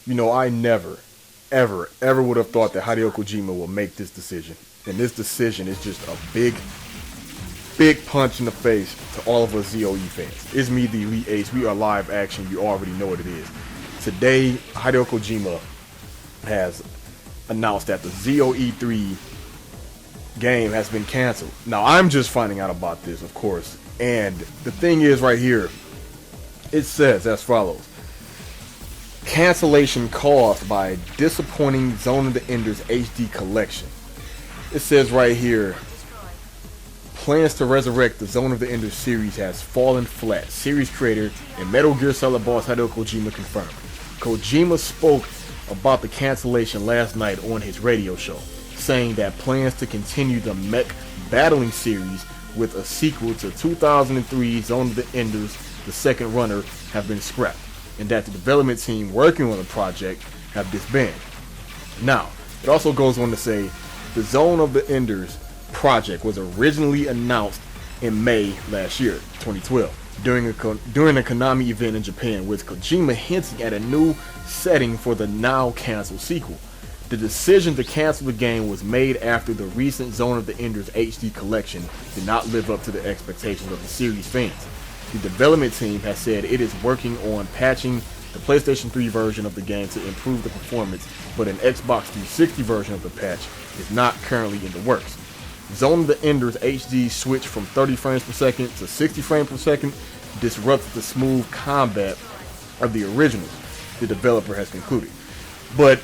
I never, ever would have thought that Hideo Kojima will make this decision. And this decision is just a big punch in the face to all of us ZOE fans. It's me, the Elite Ace. We are live action. You already know what it is. Today, Hideo Kojima has announced that the ZOE 3 game has been canceled. Now, I'm just finding out about this, of course. And the thing is right here, it says as follows. Cancellation caused by disappointing Zone of the Enders HD collection. It says right here, plans to resurrect the Zone of the Enders series has fallen flat. Series creator and Metal Gear Solid boss Hideo Kojima confirmed. Kojima spoke about the cancellation last night on his radio show, saying that plans to continue the mech battling series with a sequel to 2003 Zone of the Enders, the second runner, have been scrapped, and that the development team working on the project have disbanded. Now, it also goes on to say the Zone of the Enders project was originally announced in May last year, 2012, during a Konami event in Japan, with Kojima hinting at a new setting for the now canceled sequel. The decision to cancel the game was made after the recent Zone of the Enders HD collection did not live up to the expectations of the series fans. The development team has said it is working on patching the PlayStation 3 version of the game to improve the performance, but an Xbox 360 version of the patch is not currently in the works. Zone of the Enders HD switch from 30 frames per second to 60 frames per second disrupts the smooth combat of the originals, the developer has concluded. But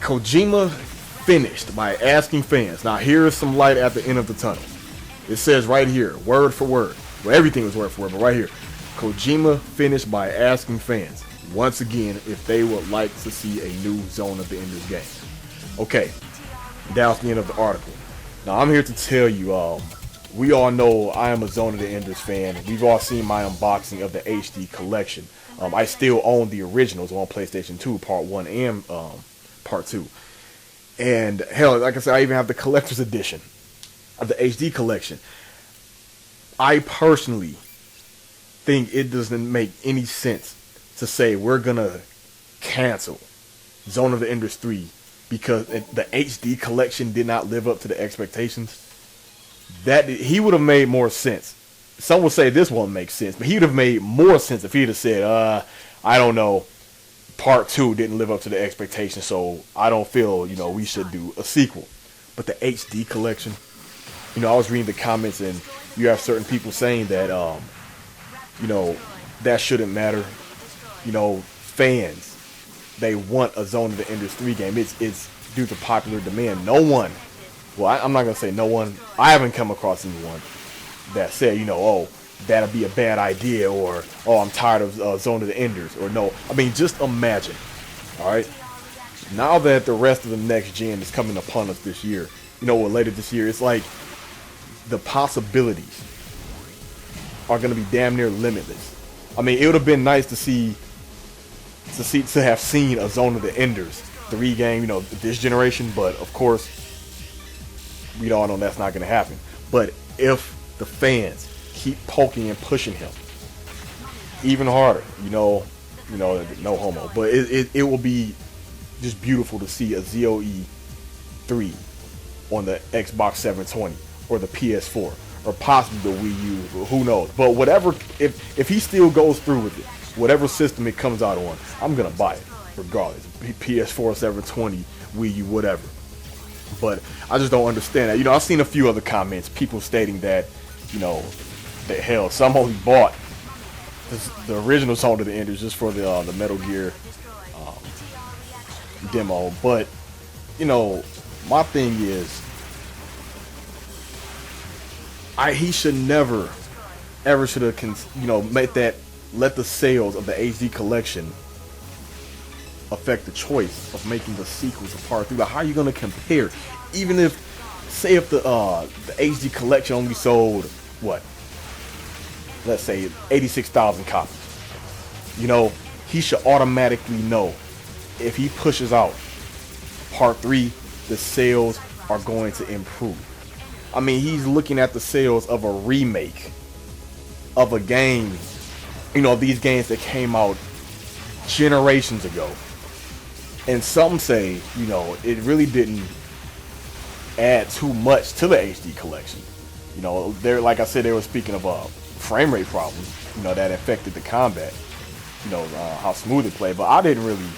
Kojima finished by asking fans, now here is some light at the end of the tunnel. It says right here, word for word, well, everything was word for word, but right here, Kojima finished by asking fans, once again, if they would like to see a new Zone of the Enders game. Okay, that's the end of the article. Now I'm here to tell you, we all know I am a Zone of the Enders fan. We've all seen my unboxing of the HD collection. I still own the originals on PlayStation 2, Part 1 and Part 2. And hell, like I said, I even have the collector's edition of the HD collection. I personally think it doesn't make any sense to say we're gonna cancel Zone of the Enders 3 because the HD collection did not live up to the expectations. That he would have made more sense. Some would say this won't make sense, but he would have made more sense if he'd have said, I don't know, Part 2 didn't live up to the expectations, so I don't feel, we should do a sequel. But the HD collection, I was reading the comments and you have certain people saying that, that shouldn't matter. Fans, they want a Zone of the Enders 3 game. It's due to popular demand. No one, I'm not going to say no one, I haven't come across anyone that said, that'll be a bad idea, or, I'm tired of Zone of the Enders, or no. I mean, just imagine, alright? Now that the rest of the next gen is coming upon us this year, or later this year, it's like the possibilities are going to be damn near limitless. I mean, it would have been nice to have seen a Zone of the Enders 3 game, this generation, but of course, we all know that's not going to happen. But if the fans keep poking and pushing him even harder, no homo, but it will be just beautiful to see a ZOE 3 on the Xbox 720 or the PS4 or possibly the Wii U, who knows. But whatever, if he still goes through with it, whatever system it comes out on, I'm gonna buy it regardless. PS4, 720, Wii U, whatever. But I just don't understand that. I've seen a few other comments, people stating that, that hell, some only bought the original Zone of the Enders just for the Metal Gear demo. But my thing is, he should never ever should have let the sales of the HD collection affect the choice of making the sequels of Part 3. But how are you going to compare? Even if, say, if the HD collection only sold what? Let's say 86,000 copies. He should automatically know if he pushes out Part 3, the sales are going to improve. I mean, he's looking at the sales of a remake of a game, these games that came out generations ago. And some say, you know, it really didn't add too much to the HD collection. You know, they're like I said, they were speaking of frame rate problems, you know, that affected the combat, you know, how smooth it played. But I didn't really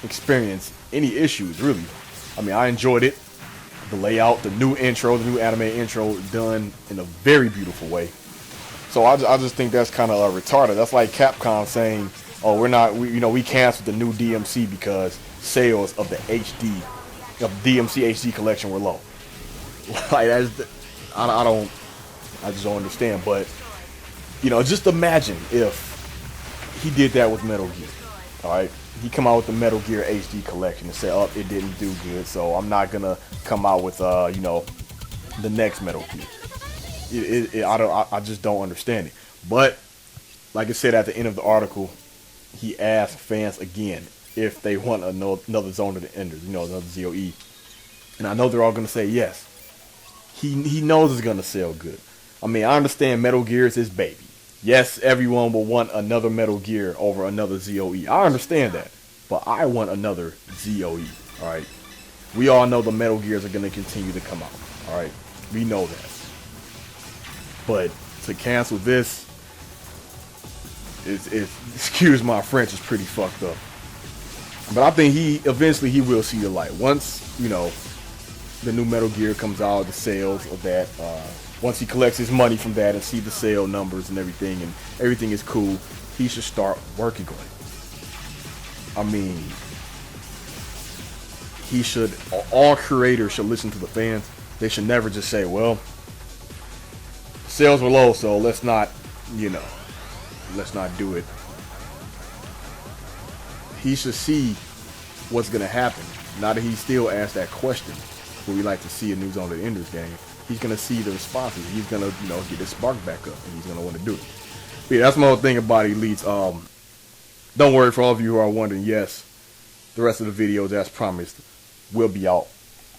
experience any issues, really. I mean, I enjoyed it. The layout, the new intro, the new anime intro, done in a very beautiful way. So I just think that's kind of retarded. That's like Capcom saying, "Oh, we canceled the new DMC because sales of the HD, of DMC HD collection were low." Like I just don't understand. But you know, just imagine if he did that with Metal Gear. All right, he come out with the Metal Gear HD collection and say, "Oh, it didn't do good, so I'm not gonna come out with you know, the next Metal Gear." I just don't understand it. But like I said at the end of the article, he asked fans again if they want another Zone of the Enders, you know, another ZOE, and I know they're all gonna say yes. He knows it's gonna sell good. I mean, I understand Metal Gear is his baby. Yes, everyone will want another Metal Gear over another ZOE. I understand that. But I want another ZOE. Alright? We all know the Metal Gears are going to continue to come out. Alright? We know that. But to cancel this, excuse my French, is pretty fucked up. But I think eventually he will see the light. Once, you know, the new Metal Gear comes out, the sales of that, once he collects his money from that and see the sale numbers and everything is cool, he should start working on it. I mean, all creators should listen to the fans. They should never just say, well, sales were low, so let's not do it. He should see what's going to happen. Now that he's still asked that question, would we like to see a new Zone of the Enders game? He's going to see the responses. He's going to, you know, get his spark back up, and he's going to want to do it. But yeah, that's my whole thing about Elites. Don't worry, for all of you who are wondering, yes, the rest of the videos, as promised, will be out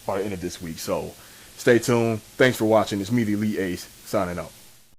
by the end of this week. So stay tuned. Thanks for watching. It's me, the Elite Ace, signing out.